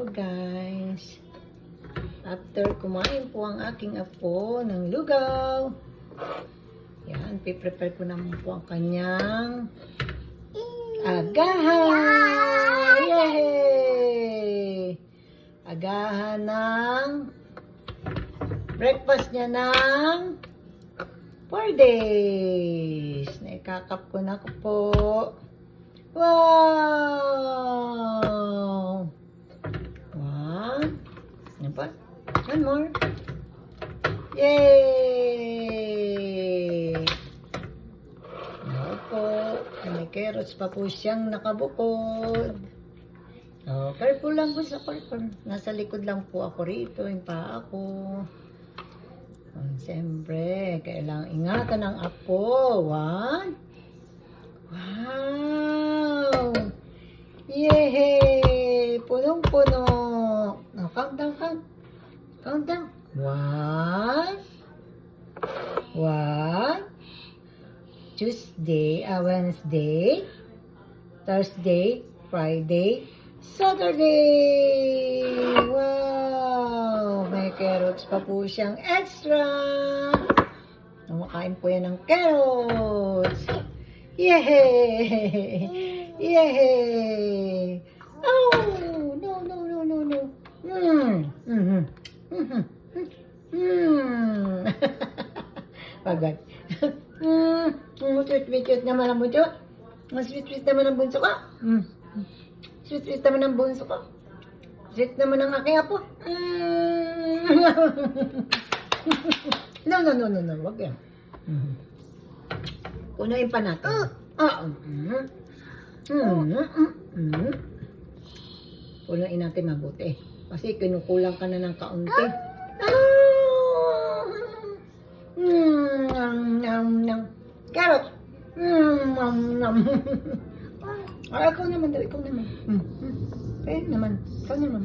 guys. After kumain po ang aking apo ng lugaw. Yan, piprepare ko naman po ang kanyang agahan. Yay! Agahan ng breakfast niya ng 4 days. Naikakap ko na po. Wow! One. Ano pa? One more. Yay! Ano po? May carrots pa po siyang nakabukod. Oh, careful lang po sa careful. Nasa likod lang po ako rito. Yung paa ko. Siyempre, kailangang ingatan ng apo. One. Wow! Yay! Punong-puno. Oh, count down, count. Count down. One. Tuesday, Wednesday, Thursday, Friday, Saturday. Wow! May carrots pa po siyang extra. Kumakain po yan ng carrots. Yay! Yay! Oh! No, no, no, no, no. Pagod. Sweet naman ang bunso. Sweet naman ang bunso ka. Sweet naman ang bunso ka. Sweet naman ang aking apo. No. Wag yan. Punuin pa natin. Punuin natin mabuti. Kasi kinukulang ka na ng kaunti. Carrot. Ay, ikaw naman daw. Ikaw naman. Ikaw naman.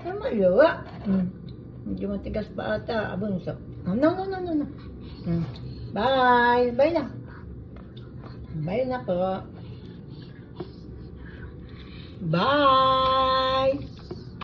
Malawa. Medyo matigas pa ata. Abunso. No. Bye. Bye na. Bye na po. Bye.